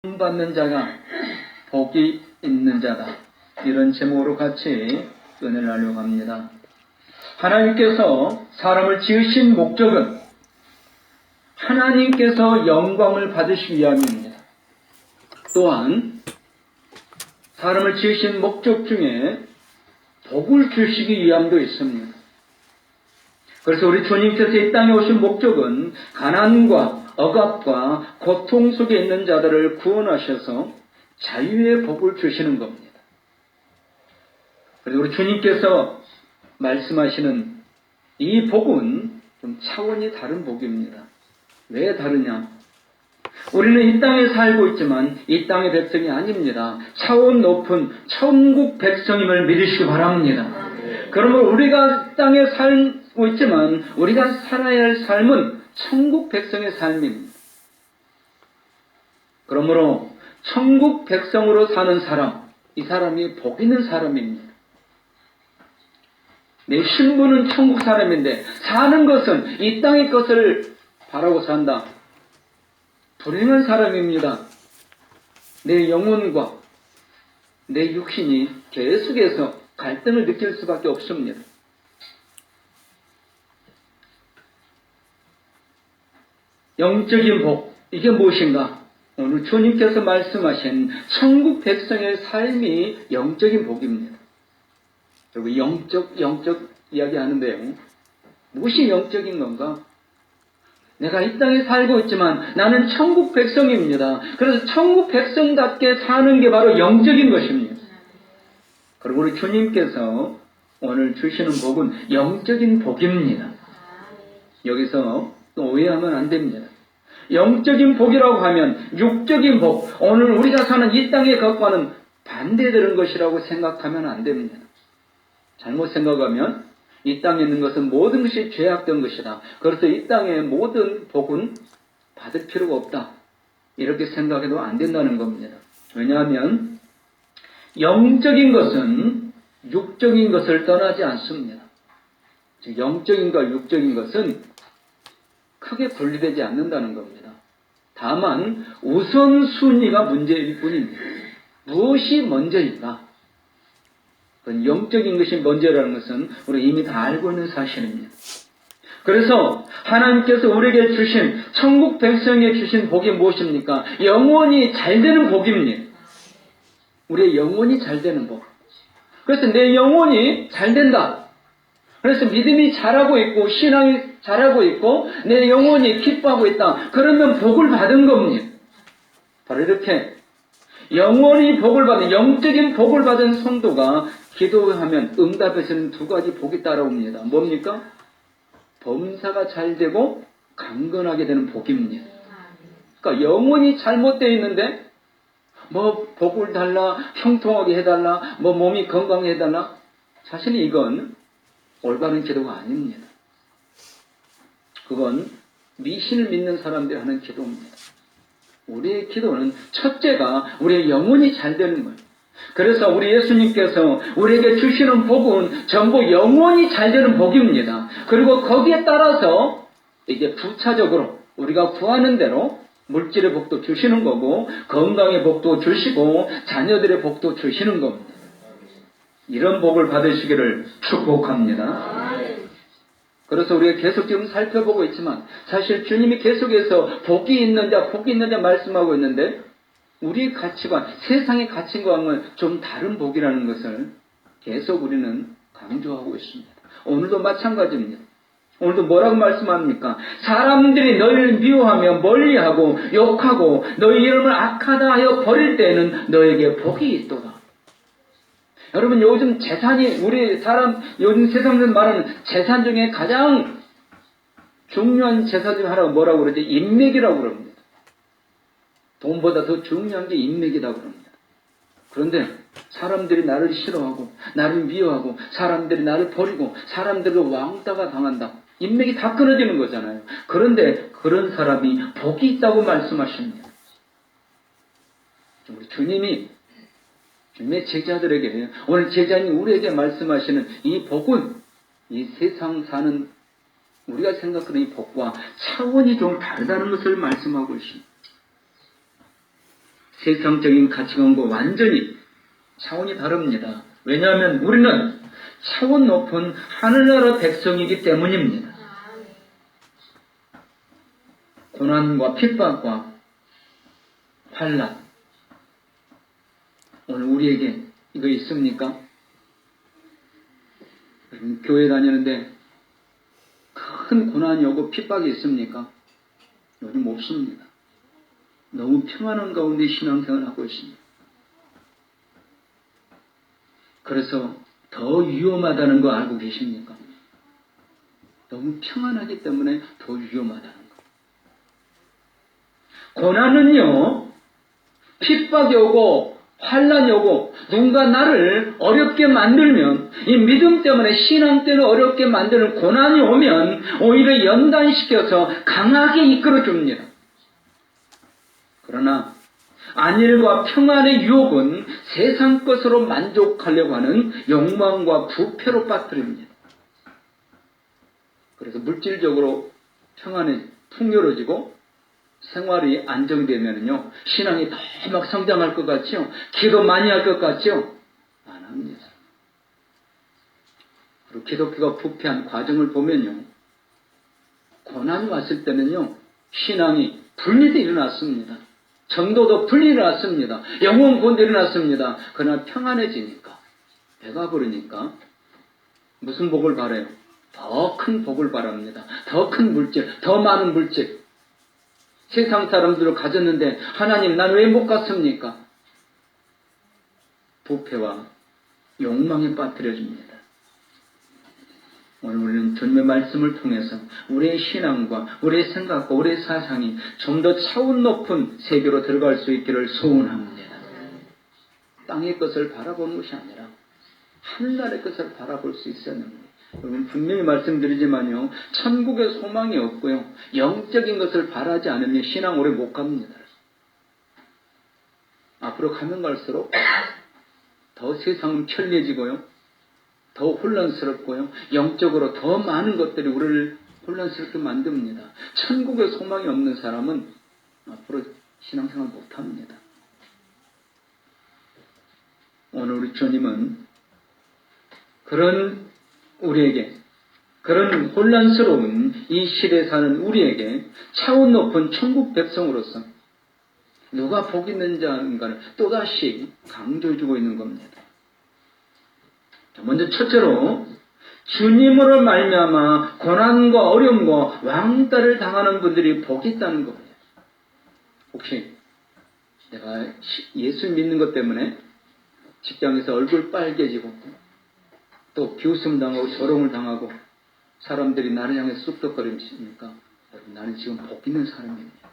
받는 자가 복이 있는 자다. 이런 제목으로 같이 은혜를 나누려고 합니다. 하나님께서 사람을 지으신 목적은 하나님께서 영광을 받으시기 위함입니다. 또한 사람을 지으신 목적 중에 복을 주시기 위함도 있습니다. 그래서 우리 주님께서 이 땅에 오신 목적은 가난과 억압과 고통 속에 있는 자들을 구원하셔서 자유의 복을 주시는 겁니다. 그래서 우리 주님께서 말씀하시는 이 복은 좀 차원이 다른 복입니다. 왜 다르냐? 우리는 이 땅에 살고 있지만 이 땅의 백성이 아닙니다. 차원 높은 천국 백성임을 믿으시기 바랍니다. 그러므로 우리가 땅에 살고 있지만 우리가 살아야 할 삶은 천국 백성의 삶입니다. 그러므로 천국 백성으로 사는 사람, 이 사람이 복 있는 사람입니다. 내 신분은 천국 사람인데 사는 것은 이 땅의 것을 바라고 산다. 불행한 사람입니다. 내 영혼과 내 육신이 계속해서 갈등을 느낄 수밖에 없습니다. 영적인 복, 이게 무엇인가? 오늘 주님께서 말씀하신 천국 백성의 삶이 영적인 복입니다. 그리고 영적 이야기 하는데요. 무엇이 영적인 건가? 내가 이 땅에 살고 있지만 나는 천국 백성입니다. 그래서 천국 백성답게 사는 게 바로 영적인 것입니다. 그리고 우리 주님께서 오늘 주시는 복은 영적인 복입니다. 여기서 또 오해하면 안 됩니다. 영적인 복이라고 하면 육적인 복, 오늘 우리가 사는 이 땅의 것과는 반대되는 것이라고 생각하면 안 됩니다. 잘못 생각하면 이 땅에 있는 것은 모든 것이 죄악된 것이다. 그래서 이 땅의 모든 복은 받을 필요가 없다. 이렇게 생각해도 안 된다는 겁니다. 왜냐하면 영적인 것은 육적인 것을 떠나지 않습니다. 즉 영적인과 육적인 것은 크게 분리되지 않는다는 겁니다. 다만 우선순위가 문제일 뿐입니다. 무엇이 먼저인가? 영적인 것이 먼저라는 것은 우리 이미 다 알고 있는 사실입니다. 그래서 하나님께서 우리에게 주신 천국 백성에게 주신 복이 무엇입니까? 영원히 잘 되는 복입니다. 우리의 영혼이 잘 되는 복. 그래서 내 영혼이 잘 된다. 그래서 믿음이 잘하고 있고 신앙이 잘하고 있고 내 영혼이 기뻐하고 있다. 그러면 복을 받은 겁니다. 바로 이렇게 영원히 복을 받은 영적인 복을 받은 성도가 기도하면 응답에서는 두 가지 복이 따라옵니다. 뭡니까? 범사가 잘 되고 강건하게 되는 복입니다. 그러니까 영혼이 잘못되어 있는데 뭐 복을 달라, 형통하게 해달라, 뭐 몸이 건강해 해달라. 사실 이건 올바른 기도가 아닙니다. 그건 미신을 믿는 사람들이 하는 기도입니다. 우리의 기도는 첫째가 우리의 영혼이 잘 되는 거예요. 그래서 우리 예수님께서 우리에게 주시는 복은 전부 영혼이 잘 되는 복입니다. 그리고 거기에 따라서 이제 부차적으로 우리가 구하는 대로 물질의 복도 주시는 거고 건강의 복도 주시고 자녀들의 복도 주시는 겁니다. 이런 복을 받으시기를 축복합니다. 그래서 우리가 계속 지금 살펴보고 있지만 사실 주님이 계속해서 복이 있는 자 말씀하고 있는데 우리의 가치관, 세상의 가치관은 좀 다른 복이라는 것을 계속 우리는 강조하고 있습니다. 오늘도 마찬가지입니다. 오늘도 뭐라고 말씀합니까? 사람들이 너희를 미워하며 멀리하고 욕하고 너희 이름을 악하다 하여 버릴 때에는 너에게 복이 있도다. 여러분 요즘 재산이 요즘 세상에서 말하는 재산 중에 가장 중요한 재산 중 하나가 뭐라고 그러지? 인맥이라고 그럽니다. 돈보다 더 중요한 게 인맥이라고 그럽니다. 그런데 사람들이 나를 싫어하고 나를 미워하고 사람들이 나를 버리고 사람들로 왕따가 당한다. 인맥이 다 끊어지는 거잖아요. 그런데 그런 사람이 복이 있다고 말씀하십니다. 우리 주님의 제자들에게 오늘 제자님 우리에게 말씀하시는 이 복은 이 세상 사는 우리가 생각하는 이 복과 차원이 좀 다르다는 것을 말씀하고 있습니다. 세상적인 가치관과 완전히 차원이 다릅니다. 왜냐하면 우리는 차원 높은 하늘나라 백성이기 때문입니다. 고난과 핍박과 환난, 오늘 우리에게 이거 있습니까? 교회 다니는데 큰 고난이 오고 핍박이 있습니까? 요즘 없습니다. 너무 평안한 가운데 신앙생활을 하고 있습니다. 그래서 더 위험하다는 거 알고 계십니까? 너무 평안하기 때문에 더 위험하다는 거. 고난은요, 핍박이 오고 환난이 오고 누군가 나를 어렵게 만들면, 이 믿음 때문에 신앙 때문에 어렵게 만드는 고난이 오면 오히려 연단시켜서 강하게 이끌어줍니다. 그러나 안일과 평안의 유혹은 세상 것으로 만족하려고 하는 욕망과 부패로 빠뜨립니다. 그래서 물질적으로 평안이 풍요로워지고 생활이 안정되면요, 신앙이 더 막 성장할 것 같죠? 기도 많이 할 것 같죠? 안 합니다. 그리고 기독교가 부패한 과정을 보면요, 고난이 왔을 때는요, 신앙이 분리되어 일어났습니다. 전도도 분리 일어났습니다. 영혼 구원도 일어났습니다. 그러나 평안해지니까, 배가 부르니까 무슨 복을 바라요? 더 큰 복을 바랍니다. 더 큰 물질, 더 많은 물질. 세상 사람들을 가졌는데 하나님 난 왜 못 갔습니까? 부패와 욕망에 빠뜨려집니다. 오늘 우리는 주님의 말씀을 통해서 우리의 신앙과 우리의 생각과 우리의 사상이 좀 더 차원 높은 세계로 들어갈 수 있기를 소원합니다. 땅의 것을 바라보는 것이 아니라 하늘나라의 것을 바라볼 수 있어야 합니다. 여러분 분명히 말씀드리지만요, 천국에 소망이 없고요, 영적인 것을 바라지 않으면 신앙 오래 못 갑니다. 앞으로 가면 갈수록 더 세상은 편리해지고요, 더 혼란스럽고요, 영적으로 더 많은 것들이 우리를 혼란스럽게 만듭니다. 천국에 소망이 없는 사람은 앞으로 신앙생활 못합니다. 오늘 우리 주님은 그런 우리에게, 그런 혼란스러운 이 시대에 사는 우리에게 차원 높은 천국 백성으로서 누가 복 있는지 하는가를 또다시 강조해주고 있는 겁니다. 먼저 첫째로 주님으로 말미암아 고난과 어려움과 왕따를 당하는 분들이 복이 있다는 겁니다. 혹시 내가 예수 믿는 것 때문에 직장에서 얼굴 빨개지고 또 비웃음 당하고 조롱을 당하고 사람들이 나를 향해 쑥덕거리십니까? 여러분, 나는 지금 복 있는 사람입니다.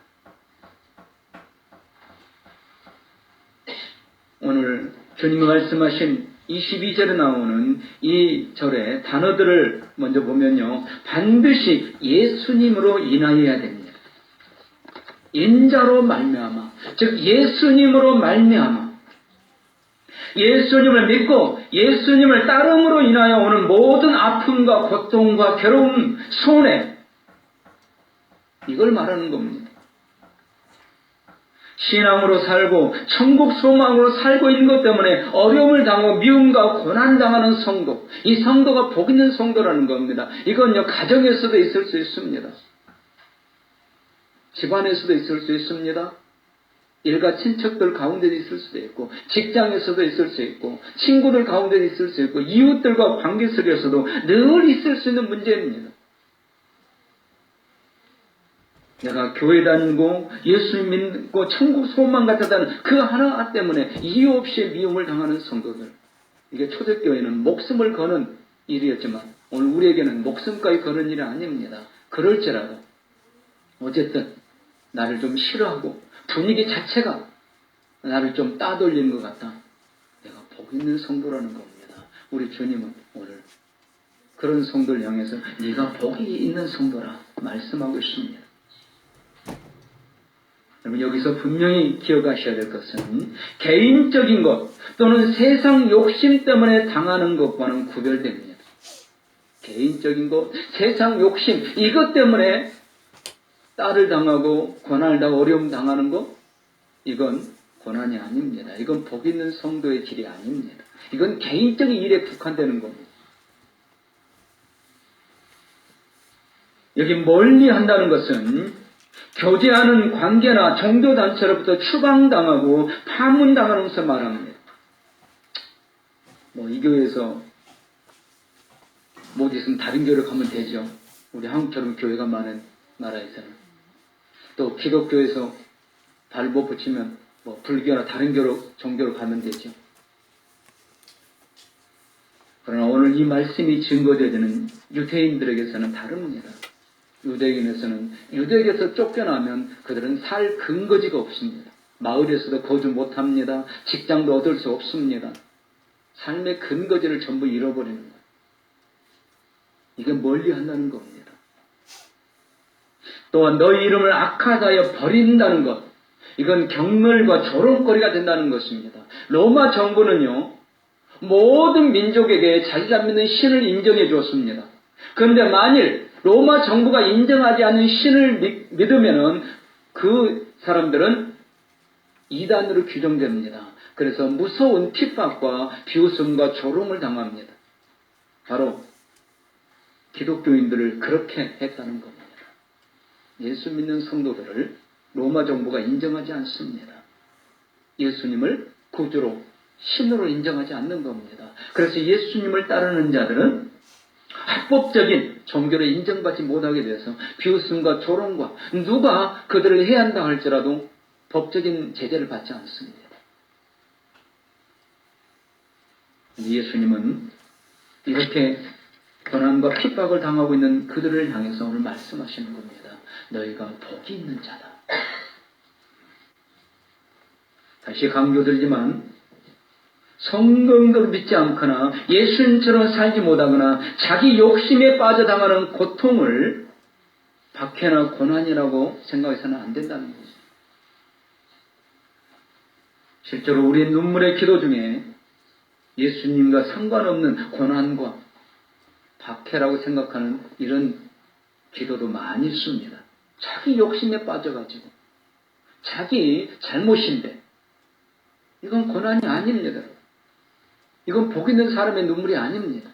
오늘 주님이 말씀하신 22절에 나오는 이 절의 단어들을 먼저 보면요, 반드시 예수님으로 인하여야 됩니다. 인자로 말미암아, 즉 예수님으로 말미암아, 예수님을 믿고 예수님을 따름으로 인하여 오는 모든 아픔과 고통과 괴로움, 손해, 이걸 말하는 겁니다. 신앙으로 살고 천국 소망으로 살고 있는 것 때문에 어려움을 당하고 미움과 고난 당하는 성도, 이 성도가 복 있는 성도라는 겁니다. 이건요, 가정에서도 있을 수 있습니다. 집안에서도 있을 수 있습니다. 일가 친척들 가운데도 있을 수도 있고, 직장에서도 있을 수 있고, 친구들 가운데도 있을 수 있고, 이웃들과 관계 속에서도 늘 있을 수 있는 문제입니다. 내가 교회 다니고 예수 믿고 천국 소망 같다는 그 하나 때문에 이유 없이 미움을 당하는 성도들, 이게 초대교회는 목숨을 거는 일이었지만 오늘 우리에게는 목숨까지 거는 일이 아닙니다. 그럴지라도 어쨌든 나를 좀 싫어하고 분위기 자체가 나를 좀 따돌리는 것 같다, 내가 복 있는 성도라는 겁니다. 우리 주님은 오늘 그런 성도를 향해서 네가 복이 있는 성도라 말씀하고 있습니다. 여러분, 여기서 분명히 기억하셔야 될 것은 개인적인 것 또는 세상 욕심 때문에 당하는 것과는 구별됩니다. 개인적인 것, 세상 욕심, 이것 때문에 딸을 당하고 고난을 당하고 어려움 당하는 것, 이건 고난이 아닙니다. 이건 복 있는 성도의 길이 아닙니다. 이건 개인적인 일에 국한되는 겁니다. 여기 멀리 한다는 것은 교제하는 관계나 종교단체로부터 추방당하고 파문당하는 것을 말합니다. 이 교회에서 못 있으면 다른 교회로 가면 되죠. 우리 한국처럼 교회가 많은 나라에서는. 또 기독교에서 발 못 붙이면 불교나 다른 종교로 가면 되죠. 그러나 오늘 이 말씀이 증거되는 유대인들에게서는 다릅니다. 유대인에서는 유대에게서 쫓겨나면 그들은 살 근거지가 없습니다. 마을에서도 거주 못합니다. 직장도 얻을 수 없습니다. 삶의 근거지를 전부 잃어버리는 거예요. 이게 멀리 한다는 겁니다. 또한 너희 이름을 악하다여 버린다는 것, 이건 경멸과 조롱거리가 된다는 것입니다. 로마 정부는요, 모든 민족에게 자기가 믿는 신을 인정해 주었습니다. 그런데 만일 로마 정부가 인정하지 않는 신을 믿으면은 그 사람들은 이단으로 규정됩니다. 그래서 무서운 핍박과 비웃음과 조롱을 당합니다. 바로 기독교인들을 그렇게 했다는 겁니다. 예수 믿는 성도들을 로마 정부가 인정하지 않습니다. 예수님을 구주로, 신으로 인정하지 않는 겁니다. 그래서 예수님을 따르는 자들은 합법적인 종교를 인정받지 못하게 돼서 비웃음과 조롱과 누가 그들을 해한다 할지라도 법적인 제재를 받지 않습니다. 예수님은 이렇게 고난과 핍박을 당하고 있는 그들을 향해서 오늘 말씀하시는 겁니다. 너희가 복이 있는 자다. 다시 강조드리지만 성경대로 믿지 않거나 예수님처럼 살지 못하거나 자기 욕심에 빠져 당하는 고통을 박해나 고난이라고 생각해서는 안 된다는 거죠. 실제로 우리의 눈물의 기도 중에 예수님과 상관없는 고난과 박해라고 생각하는 이런 기도도 많이 있습니다. 자기 욕심에 빠져가지고 자기 잘못인데 이건 고난이 아닙니다. 이건 복 있는 사람의 눈물이 아닙니다.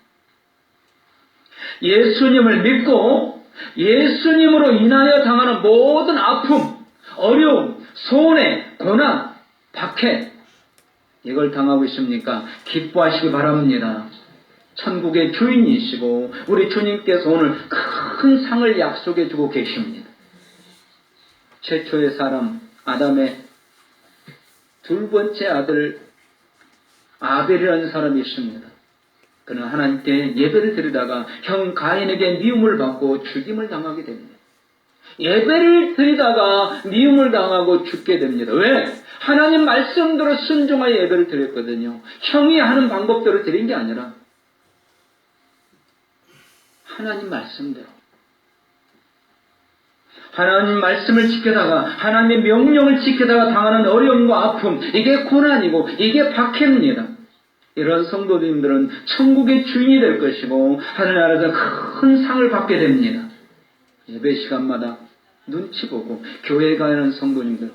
예수님을 믿고 예수님으로 인하여 당하는 모든 아픔, 어려움, 손해, 고난, 박해 이걸 당하고 있습니까? 기뻐하시기 바랍니다. 천국의 주인이시고 우리 주님께서 오늘 큰 상을 약속해 주고 계십니다. 최초의 사람 아담의 두 번째 아들 아벨이라는 사람이 있습니다. 그는 하나님께 예배를 드리다가 형 가인에게 미움을 받고 죽임을 당하게 됩니다. 예배를 드리다가 미움을 당하고 죽게 됩니다. 왜? 하나님 말씀대로 순종하여 예배를 드렸거든요. 형이 하는 방법대로 드린 게 아니라 하나님 말씀대로. 하나님 말씀을 지키다가 하나님의 명령을 지키다가 당하는 어려움과 아픔, 이게 고난이고 이게 박해입니다. 이런 성도님들은 천국의 주인이 될 것이고 하늘나라에서 큰 상을 받게 됩니다. 예배 시간마다 눈치 보고 교회 가는 성도님들,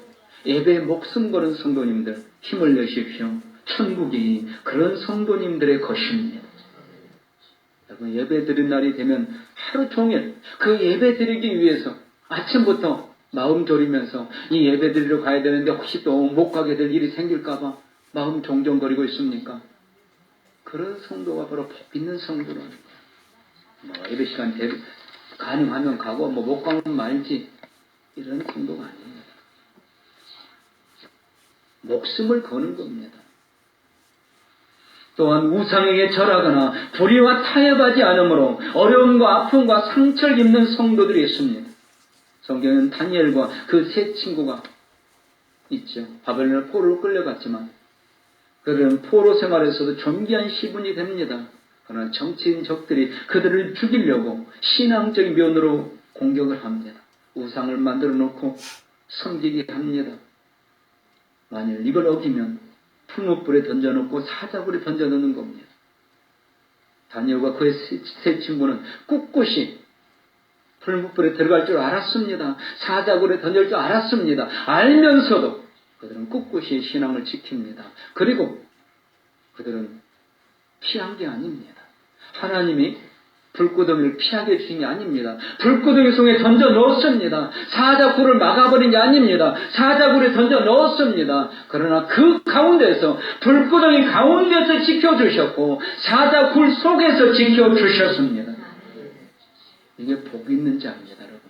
예배에 목숨 거는 성도님들 힘을 내십시오. 천국이 그런 성도님들의 것입니다. 여러분 예배 드린 날이 되면 하루 종일 그 예배 드리기 위해서 아침부터 마음 졸이면서 이 예배 드리러 가야 되는데 혹시 또 못 가게 될 일이 생길까봐 마음 종종거리고 있습니까? 그런 성도가 바로 복 있는 성도는 예배 시간 가능하면 가고 못 가면 말지 이런 성도가 아닙니다. 목숨을 거는 겁니다. 또한 우상에게 절하거나 불의와 타협하지 않으므로 어려움과 아픔과 상처를 입는 성도들이 있습니다. 성경은 다니엘과 그 세 친구가 있죠. 바벨론 포로로 끌려갔지만 그들은 포로 생활에서도 존귀한 시분이 됩니다. 그러나 정치인 적들이 그들을 죽이려고 신앙적인 면으로 공격을 합니다. 우상을 만들어 놓고 섬기게 합니다. 만일 이걸 어기면 풀무불에 던져놓고 사자굴에 던져놓는 겁니다. 다니엘과 그의 세 친구는 꿋꿋이 풀무불에 들어갈 줄 알았습니다. 사자굴에 던질 줄 알았습니다. 알면서도 그들은 꿋꿋이 신앙을 지킵니다. 그리고 그들은 피한 게 아닙니다. 하나님이 불구덩이를 피하게 해주신 게 아닙니다. 불구덩이 속에 던져 넣었습니다. 사자굴을 막아버린 게 아닙니다. 사자굴에 던져 넣었습니다. 그러나 그 가운데서 불구덩이 가운데서 지켜주셨고 사자굴 속에서 지켜주셨습니다. 이게 복이 있는 자입니다, 여러분.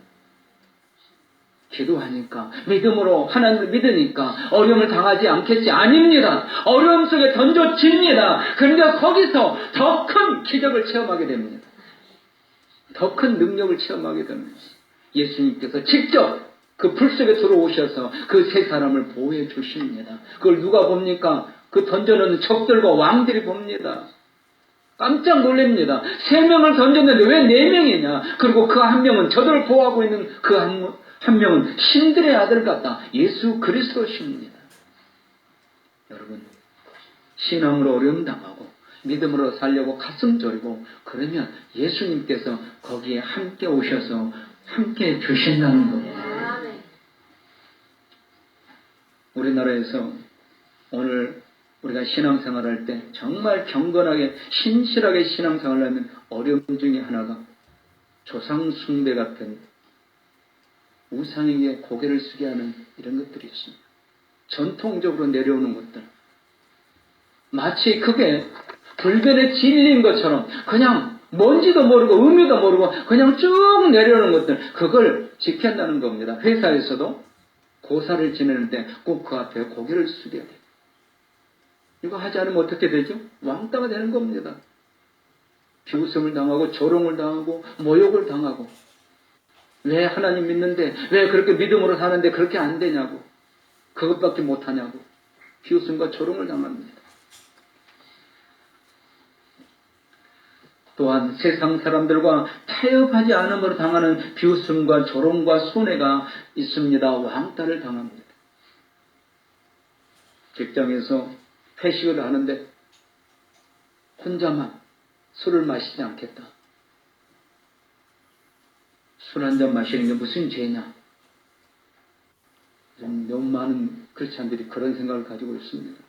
기도하니까 믿음으로 하나님을 믿으니까 어려움을 당하지 않겠지? 아닙니다. 어려움 속에 던져집니다. 그런데 거기서 더 큰 기적을 체험하게 됩니다. 더 큰 능력을 체험하게 됩니다. 예수님께서 직접 그 불 속에 들어오셔서 그 세 사람을 보호해 주십니다. 그걸 누가 봅니까? 그 던져놓는 적들과 왕들이 봅니다. 깜짝 놀랍니다. 3명을 던졌는데 왜 4명이냐? 그리고 그 한 명은 저들을 보호하고 있는 그 한 명은 신들의 아들 같다. 예수 그리스도십니다. 여러분, 신앙으로 어려움 당하고 믿음으로 살려고 가슴 졸이고 그러면 예수님께서 거기에 함께 오셔서 함께 주신다는 겁니다. 우리나라에서 오늘 우리가 신앙생활할 때 정말 경건하게 신실하게 신앙생활을 하면 어려움 중에 하나가 조상 숭배 같은 우상에게 고개를 숙게 하는 이런 것들이 있습니다. 전통적으로 내려오는 것들. 마치 그게 불변의 진리인 것처럼 그냥 뭔지도 모르고 의미도 모르고 그냥 쭉 내려오는 것들. 그걸 지킨다는 겁니다. 회사에서도 고사를 지내는데 꼭 그 앞에 고개를 숙여야 돼요. 이거 하지 않으면 어떻게 되죠? 왕따가 되는 겁니다. 비웃음을 당하고 조롱을 당하고 모욕을 당하고 왜 하나님 믿는데 왜 그렇게 믿음으로 사는데 그렇게 안 되냐고 그것밖에 못하냐고 비웃음과 조롱을 당합니다. 또한 세상 사람들과 타협하지 않음으로 당하는 비웃음과 조롱과 손해가 있습니다. 왕따를 당합니다. 직장에서 회식을 하는데 혼자만 술을 마시지 않겠다. 술 한 잔 마시는 게 무슨 죄냐. 너무 많은 크리스찬들이 그런 생각을 가지고 있습니다.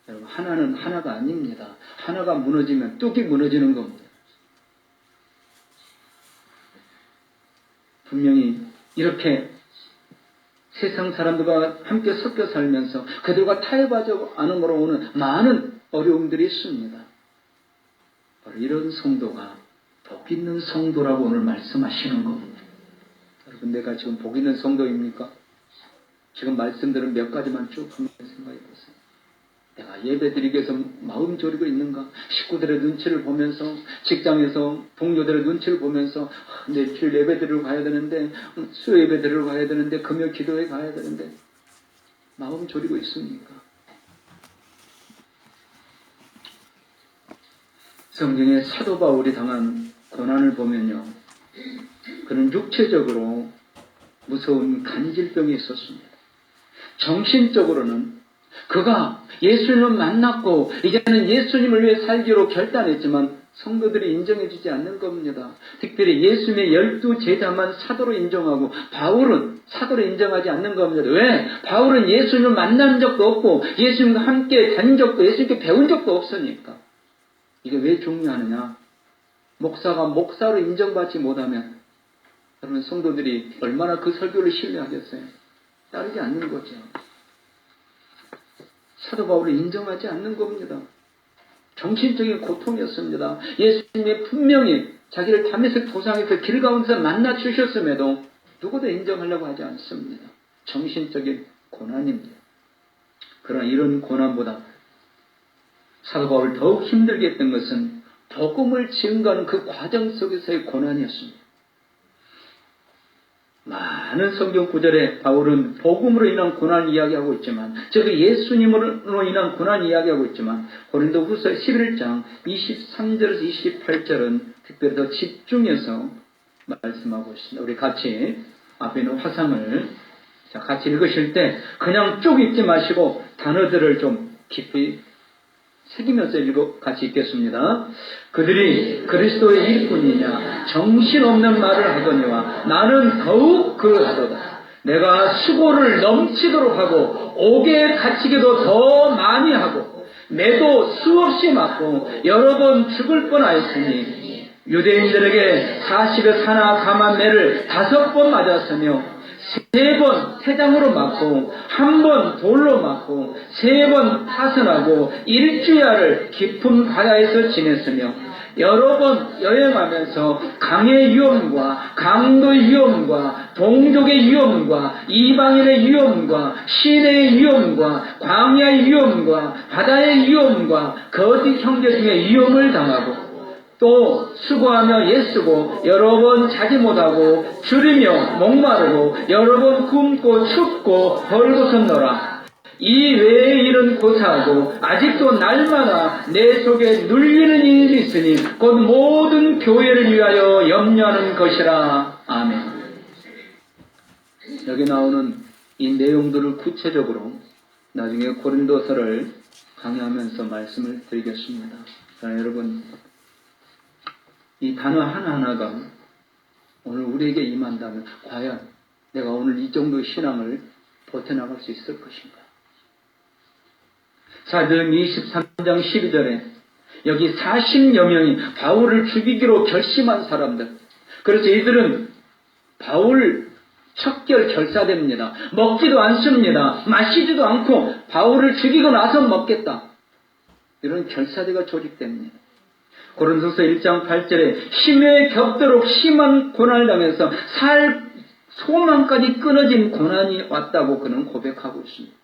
여러분, 하나는 하나가 아닙니다. 하나가 무너지면 뚝이 무너지는 겁니다. 분명히 이렇게 세상 사람들과 함께 섞여 살면서 그들과 타협하지 않음으로 오는 많은 어려움들이 있습니다. 바로 이런 성도가 복 있는 성도라고 오늘 말씀하시는 겁니다. 여러분, 내가 지금 복 있는 성도입니까? 지금 말씀들은 몇 가지만 쭉 한번 생각해 보세요. 내가 예배드리기 위해서 마음 졸이고 있는가? 식구들의 눈치를 보면서, 직장에서 동료들의 눈치를 보면서 내일 주일 예배드리러 가야 되는데, 수요 예배드리러 가야 되는데, 금요 기도회 가야 되는데 마음 졸이고 있습니까? 성경에 사도 바울이 당한 고난을 보면요, 그는 육체적으로 무서운 간질병이 있었습니다. 정신적으로는 그가 예수님을 만났고 이제는 예수님을 위해 살기로 결단했지만 성도들이 인정해주지 않는 겁니다. 특별히 예수님의 12제자만 사도로 인정하고 바울은 사도로 인정하지 않는 겁니다. 왜? 바울은 예수님을 만난 적도 없고 예수님과 함께 다닌 적도 예수님께 배운 적도 없으니까. 이게 왜 중요하느냐? 목사가 목사로 인정받지 못하면 여러분, 성도들이 얼마나 그 설교를 신뢰하겠어요? 따르지 않는 거죠. 사도 바울을 인정하지 않는 겁니다. 정신적인 고통이었습니다. 예수님이 분명히 자기를 다메섹 도상에서 길 가운데서 만나 주셨음에도 누구도 인정하려고 하지 않습니다. 정신적인 고난입니다. 그러나 이런 고난보다 사도 바울을 더욱 힘들게 했던 것은 복음을 증거하는 그 과정 속에서의 고난이었습니다. 많은 성경 구절에 바울은 복음으로 인한 고난을 이야기하고 있지만, 즉 예수님으로 인한 고난을 이야기하고 있지만, 고린도후서 11장 23절에서 28절은 특별히 더 집중해서 말씀하고 있습니다. 우리 같이 앞에 있는 화상을 같이 읽으실 때 그냥 쭉 읽지 마시고 단어들을 좀 깊이 새기면서 같이 읽겠습니다. 그들이 그리스도의 일꾼이냐 정신없는 말을 하거니와 나는 더욱 그러하도다. 내가 수고를 넘치도록 하고 옥에 갇히기도 더 많이 하고 매도 수없이 맞고 여러 번 죽을 뻔하였으니 유대인들에게 40여 사나 감한 매를 5번 맞았으며 3번 태장으로 맞고 1번 돌로 맞고 3번 파선하고 일주야를 깊은 바다에서 지냈으며 여러 번 여행하면서 강의 위험과 강도의 위험과 동족의 위험과 이방인의 위험과 시내의 위험과 광야의 위험과 바다의 위험과 거짓 형제 중에 위험을 당하고 또 수고하며 애쓰고 여러 번 자지 못하고 줄이며 목마르고 여러 번 굶고 춥고 벌거벗노라. 이 외의 일은 고사하고 아직도 날마다 내 속에 눌리는 일이 있으니 곧 모든 교회를 위하여 염려하는 것이라. 아멘. 여기 나오는 이 내용들을 구체적으로 나중에 고린도서를 강의하면서 말씀을 드리겠습니다. 자, 여러분, 이 단어 하나하나가 오늘 우리에게 임한다면 과연 내가 오늘 이 정도의 신앙을 버텨나갈 수 있을 것인가? 사도행 23장 12절에 여기 40여 명이 바울을 죽이기로 결심한 사람들. 그래서 이들은 바울 척결 결사됩니다. 먹지도 않습니다. 마시지도 않고 바울을 죽이고 나서 먹겠다. 이런 결사대가 조직됩니다. 고린도서 1장 8절에 힘에 겹도록 심한 고난을 당해서 살 소망까지 끊어진 고난이 왔다고 그는 고백하고 있습니다.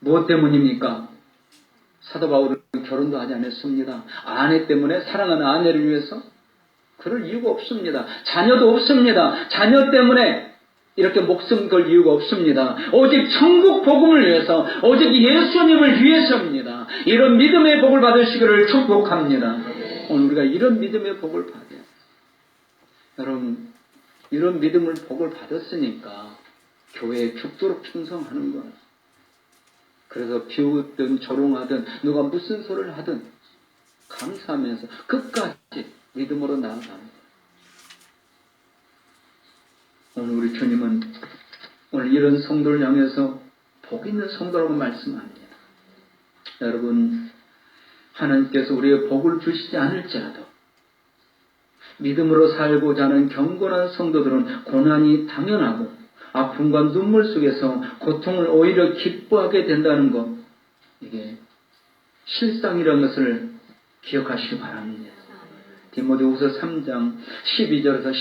무엇 때문입니까? 사도 바울은 결혼도 하지 않았습니다. 아내 때문에 사랑하는 아내를 위해서 그럴 이유가 없습니다. 자녀도 없습니다. 자녀 때문에 이렇게 목숨 걸 이유가 없습니다. 오직 천국 복음을 위해서, 오직 예수님을 위해서입니다. 이런 믿음의 복을 받으시기를 축복합니다. 오늘 우리가 이런 믿음의 복을 받아요. 여러분, 이런 믿음을 복을 받았으니까 교회에 죽도록 충성하는 거예요. 그래서 비웃든 조롱하든 누가 무슨 소리를 하든 감사하면서 끝까지 믿음으로 나아갑니다. 오늘 우리 주님은 오늘 이런 성도를 향해서 복 있는 성도라고 말씀합니다. 여러분, 하나님께서 우리의 복을 주시지 않을지라도 믿음으로 살고자 하는 경건한 성도들은 고난이 당연하고 아픔과 눈물 속에서 고통을 오히려 기뻐하게 된다는 것, 이게 실상이라는 것을 기억하시기 바랍니다. 디모데후서 3장 12절에서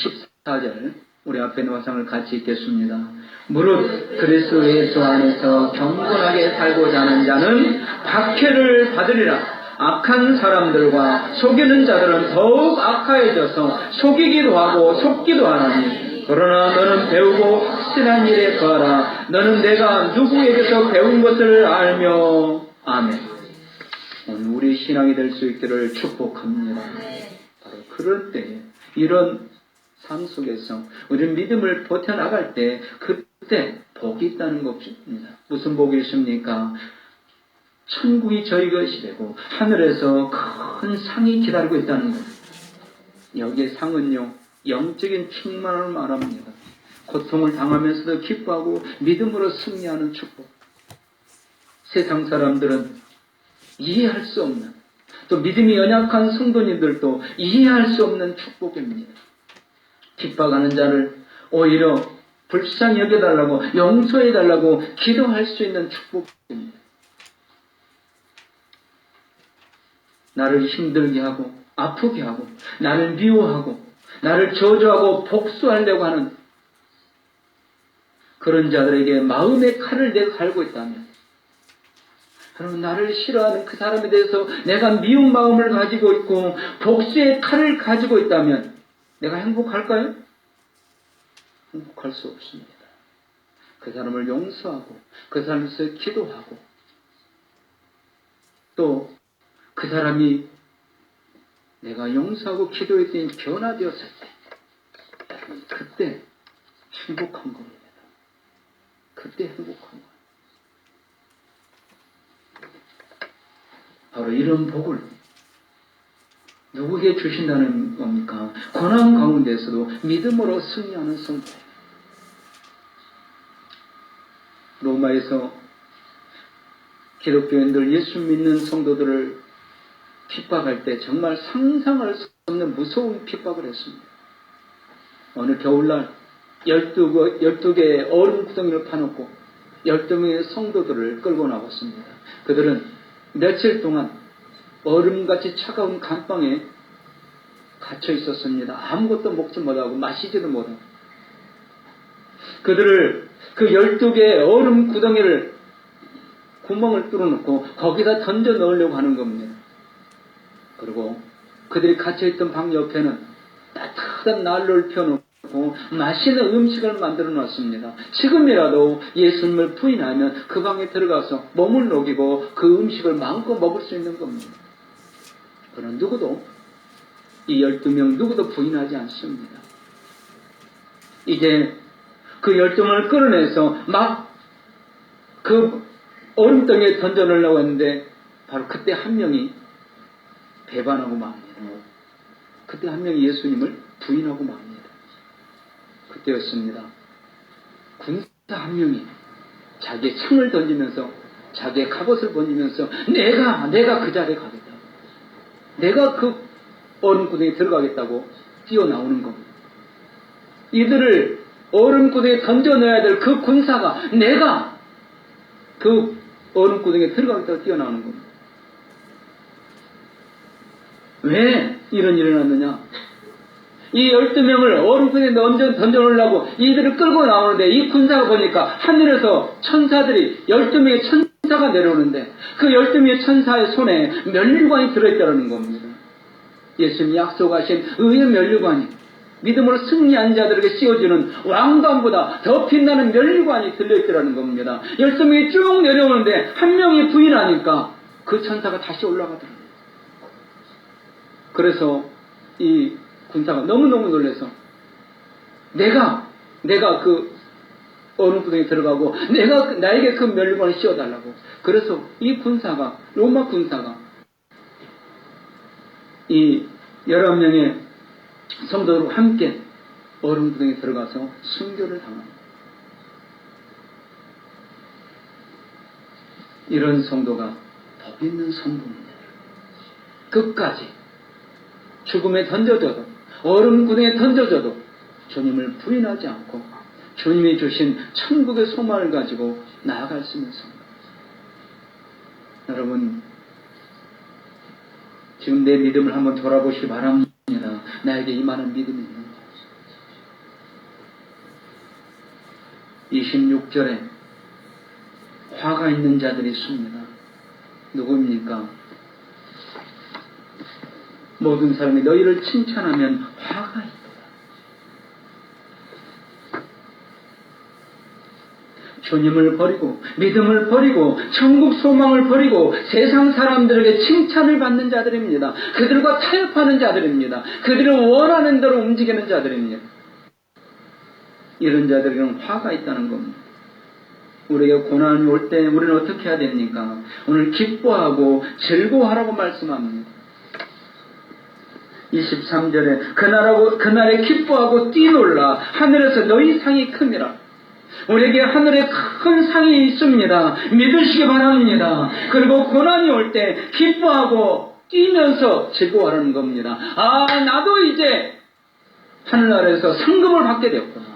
14절 우리 앞에 있는 화상을 같이 읽겠습니다. 무릇 그리스도 예수 안에서 경건하게 살고자 하는 자는 박해를 받으리라. 악한 사람들과 속이는 자들은 더욱 악하여져서 속이기도 하고 속기도 하나니 그러나 너는 배우고 확신한 일에 거하라. 너는 내가 누구에게서 배운 것을 알며. 아멘. 오늘 우리 신앙이 될 수 있기를 축복합니다. 바로 그럴 때 이런 삶 속에서 우리 믿음을 버텨나갈 때 그때 복이 있다는 것입니다. 무슨 복이 있습니까? 천국이 저희 것이 되고 하늘에서 큰 상이 기다리고 있다는 것. 여기에 상은요, 영적인 충만을 말합니다. 고통을 당하면서도 기뻐하고 믿음으로 승리하는 축복. 세상 사람들은 이해할 수 없는, 또 믿음이 연약한 성도님들도 이해할 수 없는 축복입니다. 핍박하는 자를 오히려 불쌍히 여겨달라고, 용서해달라고 기도할 수 있는 축복입니다. 나를 힘들게 하고 아프게 하고 나를 미워하고 나를 저주하고 복수하려고 하는 그런 자들에게 마음의 칼을 내가 갈고 있다면, 그럼 나를 싫어하는 그 사람에 대해서 내가 미운 마음을 가지고 있고 복수의 칼을 가지고 있다면 내가 행복할까요? 행복할 수 없습니다. 그 사람을 용서하고 그 사람에서 기도하고 또 그 사람이 내가 용서하고 기도했더니 변화되었을 때 그때 행복한 겁니다. 그때 행복한 거예요. 바로 이런 복을 누구에게 주신다는 겁니까? 고난 가운데서도 믿음으로 승리하는 성도. 로마에서 기독교인들, 예수 믿는 성도들을 핍박할 때 정말 상상할 수 없는 무서운 핍박을 했습니다. 어느 겨울날 12개의 얼음 구덩이를 파놓고 12명의 성도들을 끌고 나갔습니다. 그들은 며칠 동안 얼음같이 차가운 감방에 갇혀 있었습니다. 아무것도 먹지 못하고 마시지도 못하고. 그들을 그 12개의 얼음 구덩이를 구멍을 뚫어놓고 거기다 던져 넣으려고 하는 겁니다. 그리고 그들이 갇혀있던 방 옆에는 따뜻한 난로를 펴놓고 맛있는 음식을 만들어 놨습니다. 지금이라도 예수님을 부인하면 그 방에 들어가서 몸을 녹이고 그 음식을 마음껏 먹을 수 있는 겁니다. 그러나 누구도, 이 12명 누구도 부인하지 않습니다. 이제 그 12명을 끌어내서 막 그 얼음덩이에 던져 넣으려고 했는데 바로 그때 한 명이 배반하고 맙니다. 그때 한 명이 예수님을 부인하고 맙니다. 그때였습니다. 군사 한 명이 자기의 창을 던지면서, 자기의 갑옷을 던지면서 내가 그 자리에 가겠다, 내가 그 얼음구덩이에 들어가겠다고 뛰어나오는 겁니다. 이들을 얼음구덩이에 던져 넣어야 될 그 군사가 내가 그 얼음구덩이에 들어가겠다고 뛰어나오는 겁니다. 왜 이런 일이 일어났느냐? 이 12명을 얼음구덩이에 던져놓으려고 이들을 끌고 나오는데 이 군사가 보니까 하늘에서 천사들이 12명의 천사가 내려오는데 그 12명의 천사의 손에 면류관이 들어있다는 겁니다. 예수님이 약속하신 의의 면류관이, 믿음으로 승리한 자들에게 씌워주는 왕관보다 더 빛나는 면류관이 들려있더라는 겁니다. 12명이 쭉 내려오는데 한 명이 부인하니까 그 천사가 다시 올라가더라고요. 그래서 이 군사가 너무너무 놀라서 내가 그 얼음구덩이에 들어가고 나에게 그 면류관을 씌워달라고. 그래서 이 군사가, 로마 군사가 이 11명의 성도들과 함께 얼음구덩이에 들어가서 순교를 당합니다. 이런 성도가 복 있는 성도입니다. 끝까지 죽음에 던져져도, 얼음구덩이에 던져져도 주님을 부인하지 않고 주님이 주신 천국의 소망을 가지고 나아갈 수 있는 성도. 여러분, 지금 내 믿음을 한번 돌아보시기 바랍니다. 나에게 이만한 믿음이 있는가? 26절에 화가 있는 자들이 있습니다. 누구입니까? 모든 사람이 너희를 칭찬하면 화가 있다. 주님을 버리고 믿음을 버리고 천국 소망을 버리고 세상 사람들에게 칭찬을 받는 자들입니다. 그들과 타협하는 자들입니다. 그들을 원하는 대로 움직이는 자들입니다. 이런 자들에게는 화가 있다는 겁니다. 우리에게 고난이 올 때 우리는 어떻게 해야 됩니까? 오늘 기뻐하고 즐거워하라고 말씀합니다. 23절에 그날에 기뻐하고 뛰놀라 하늘에서 너희 상이 큼이라. 우리에게 하늘에 큰 상이 있습니다. 믿으시기 바랍니다. 그리고 고난이 올 때 기뻐하고 뛰면서 즐거워하는 겁니다. 나도 이제 하늘나라에서 상급을 받게 되었구나.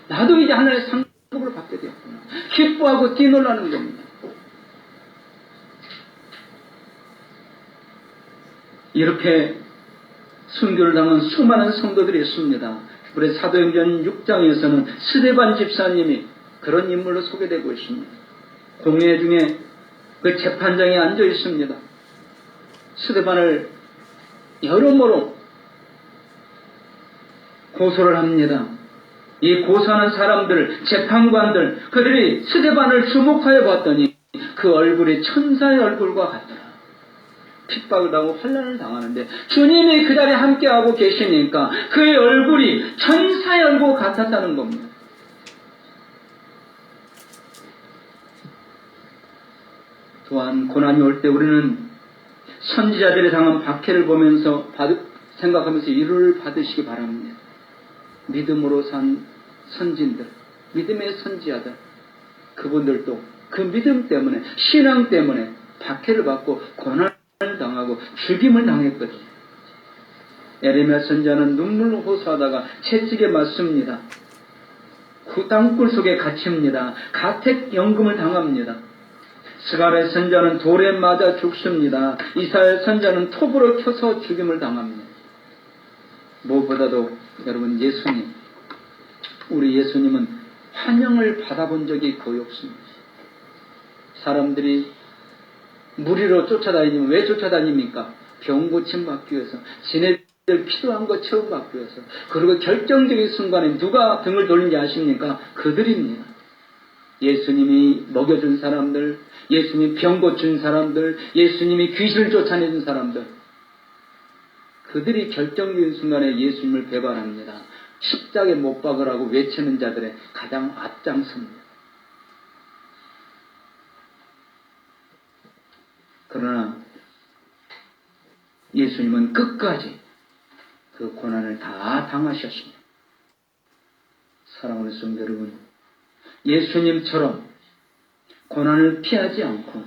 나도 이제 하늘의 상급을 받게 되었구나. 기뻐하고 뛰놀라는 겁니다. 이렇게 순교를 당한 수많은 성도들이 있습니다. 우리 사도행전 6장에서는 스데반 집사님이 그런 인물로 소개되고 있습니다. 공회 중에 그 재판장에 앉아 있습니다. 스데반을 여러모로 고소를 합니다. 이 고소하는 사람들, 재판관들, 그들이 스데반을 주목하여 봤더니 그 얼굴이 천사의 얼굴과 같더라. 핍박을 당하고 환난을 당하는데 주님이 그 자리에 함께하고 계시니까 그의 얼굴이 천사의 얼굴과 같았다는 겁니다. 또한 고난이 올 때 우리는 선지자들이 당한 박해를 보면서 생각하면서 위로를 받으시기 바랍니다. 믿음으로 산 선진들, 믿음의 선지자들, 그분들도 그 믿음 때문에, 신앙 때문에 박해를 받고 고난을 당하고 죽임을 당했거든요. 에레미야 선지자는 눈물로 호소하다가 채찍에 맞습니다. 땅굴 속에 갇힙니다. 가택연금을 당합니다. 스가랴 선지자는 돌에 맞아 죽습니다. 이사야 선지자는 톱으로 켜서 죽임을 당합니다. 무엇보다도 여러분, 예수님, 우리 예수님은 환영을 받아본 적이 거의 없습니다. 사람들이 무리로 쫓아다니면 왜 쫓아다닙니까? 병 고침 받기 위해서, 지네들 필요한 거 처음 받기 위해서. 그리고 결정적인 순간에 누가 등을 돌린지 아십니까? 그들입니다. 예수님이 먹여준 사람들, 예수님이 병 고친 사람들, 예수님이 귀신을 쫓아내준 사람들, 그들이 결정적인 순간에 예수님을 배반합니다. 십자가에 못 박으라고 외치는 자들의 가장 앞장섭니다. 그러나 예수님은 끝까지 그 고난을 다 당하셨습니다. 사랑하는 성도 여러분, 예수님처럼 고난을 피하지 않고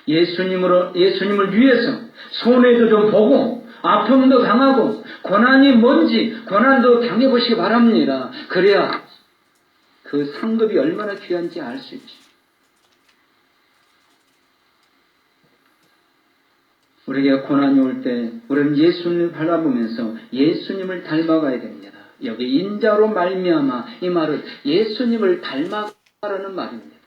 예수님을 위해서 손해도 좀 보고 아픔도 당하고 고난이 뭔지 고난도 당해보시기 바랍니다. 그래야 그 상급이 얼마나 귀한지 알 수 있지. 우리에게 고난이 올 때 우리는 예수님을 바라보면서 예수님을 닮아가야 됩니다. 여기 인자로 말미암아, 이 말은 예수님을 닮아가라는 말입니다.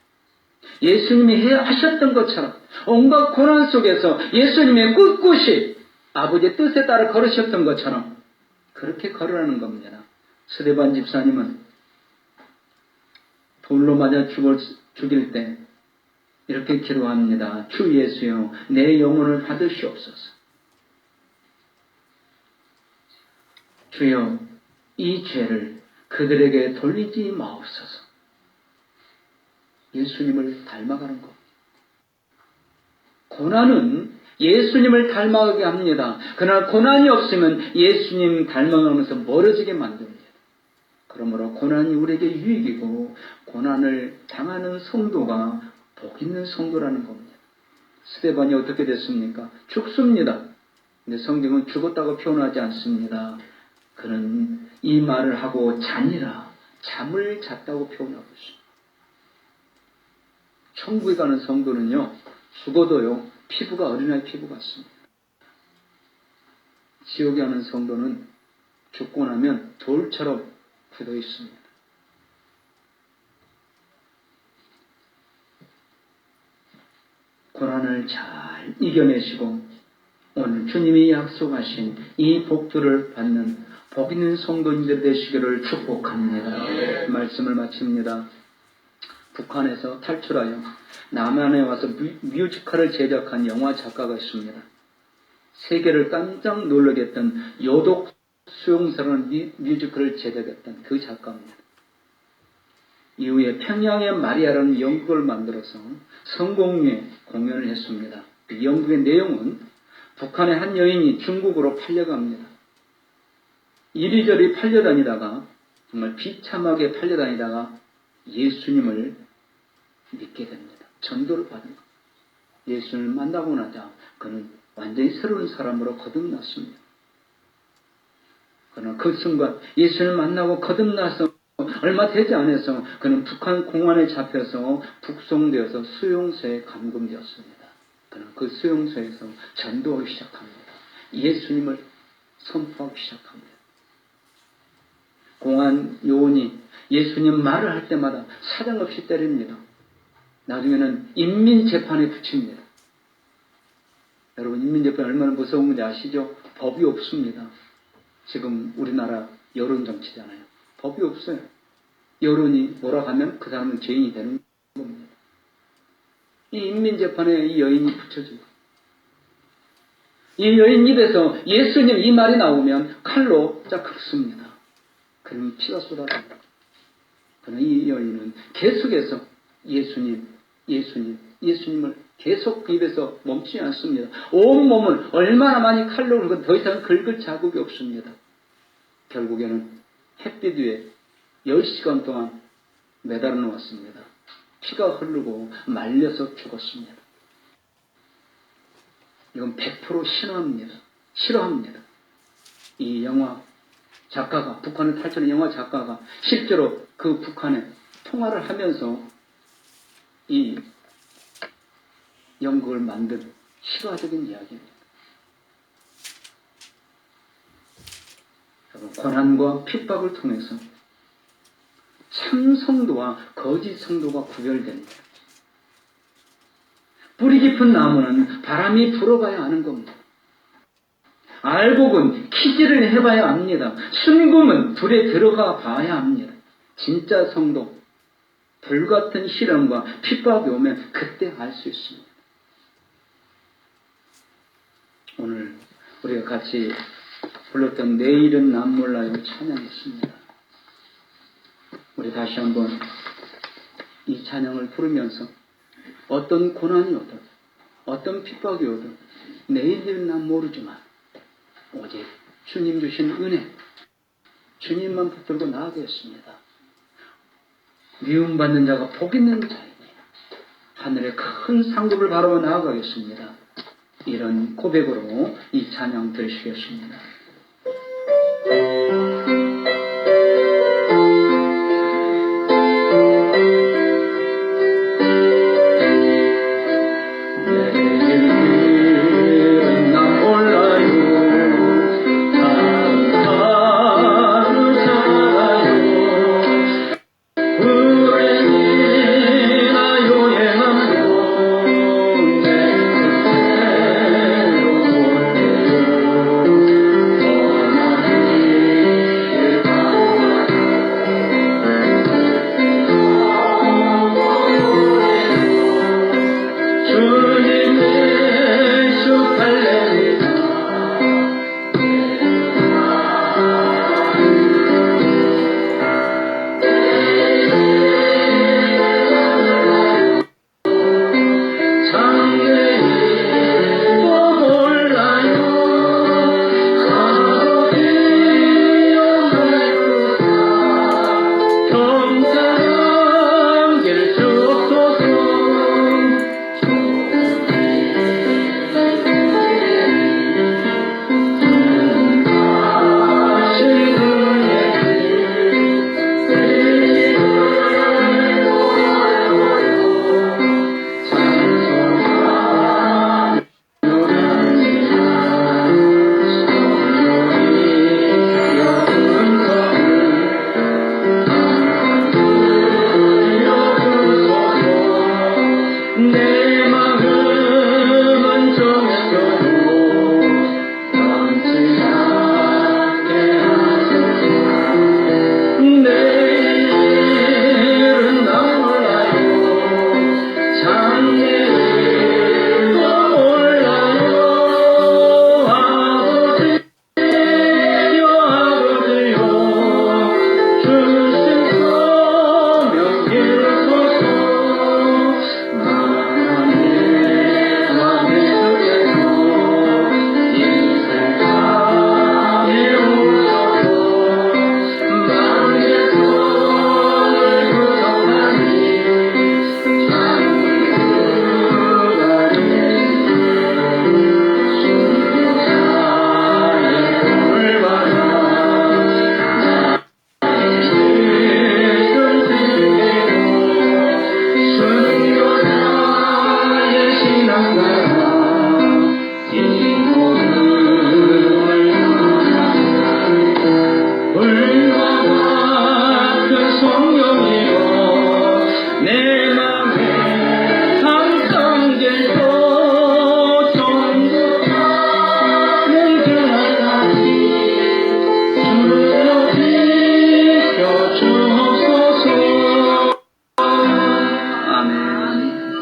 예수님이 하셨던 것처럼 온갖 고난 속에서 예수님의 꿋꿋이 아버지의 뜻에 따라 걸으셨던 것처럼 그렇게 걸으라는 겁니다. 스데반 집사님은 돌로 맞아 죽일 때 이렇게 기도합니다. 주 예수여, 내 영혼을 받으시옵소서. 주여, 이 죄를 그들에게 돌리지 마옵소서. 예수님을 닮아가는 것. 고난은 예수님을 닮아가게 합니다. 그러나 고난이 없으면 예수님 닮아가면서 멀어지게 만듭니다. 그러므로 고난이 우리에게 유익이고 고난을 당하는 성도가 복 있는 성도라는 겁니다. 스데반이 어떻게 됐습니까? 죽습니다. 근데 성경은 죽었다고 표현하지 않습니다. 그는 이 말을 하고 자니라, 잠을 잤다고 표현하고 있습니다. 천국에 가는 성도는요, 죽어도요, 피부가 어린아이 피부 같습니다. 지옥에 가는 성도는 죽고 나면 돌처럼 굳어 있습니다. 고난을 잘 이겨내시고 오늘 주님이 약속하신 이 복들을 받는 복 있는 성도님들 되시기를 축복합니다. 말씀을 마칩니다. 북한에서 탈출하여 남한에 와서 뮤지컬을 제작한 영화 작가가 있습니다. 세계를 깜짝 놀라게 했던 요독 수용사라는 뮤지컬을 제작했던 그 작가입니다. 이후에 평양의 마리아라는 연극을 만들어서 성공리에 공연을 했습니다. 이 연극의 내용은 북한의 한 여인이 중국으로 팔려갑니다. 이리저리 팔려다니다가 정말 비참하게 팔려다니다가 예수님을 믿게 됩니다. 전도를 받은 것. 예수님을 만나고 나자 그는 완전히 새로운 사람으로 거듭났습니다. 그러나 그 순간 예수님을 만나고 거듭나서 얼마 되지 않아서 그는 북한 공안에 잡혀서 북송되어서 수용소에 감금되었습니다. 그는 그 수용소에서 전도하기 시작합니다. 예수님을 선포하기 시작합니다. 공안 요원이 예수님 말을 할 때마다 사정없이 때립니다. 나중에는 인민재판에 붙입니다. 여러분, 인민재판이 얼마나 무서운 건지 아시죠? 법이 없습니다. 지금 우리나라 여론정치잖아요. 법이 없어요. 여론이 몰아가면 그 사람은 죄인이 되는 겁니다. 이 인민재판에 이 여인이 붙여집니다. 이 여인 입에서 예수님 이 말이 나오면 칼로 쫙 긁습니다. 그러면 피가 쏟아집니다. 그러나 이 여인은 계속해서 예수님 예수님을 계속 그 입에서 멈추지 않습니다. 온 몸을 얼마나 많이 칼로 긁어도 더 이상 긁을 자국이 없습니다. 결국에는 햇빛 위에 10시간 동안 매달아 놓았습니다. 피가 흐르고 말려서 죽었습니다. 이건 100% 싫어합니다. 이 영화 작가가, 북한을 탈출한 영화 작가가 실제로 그 북한에 통화를 하면서 이 연극을 만든 실화적인 이야기입니다. 고난과 핍박을 통해서 참 성도와 거짓 성도가 구별됩니다. 뿌리 깊은 나무는 바람이 불어봐야 아는 겁니다. 알곡은 키질을 해봐야 압니다. 순금은 불에 들어가 봐야 합니다. 진짜 성도, 불같은 시련과 핍박이 오면 그때 알 수 있습니다. 오늘 우리가 같이 불렀던 내일은 남 몰라요 찬양했습니다. 우리 다시 한번 이 찬양을 부르면서 어떤 고난이 오든 어떤 핍박이 오든 내일은 난 모르지만 오직 주님 주신 은혜, 주님만 붙들고 나아가겠습니다. 미움받는 자가 복 있는 자이니 하늘의 큰 상급을 바라보 나아가겠습니다. 이런 고백으로 이 찬양 들으시겠습니다.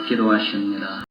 기도하십니다.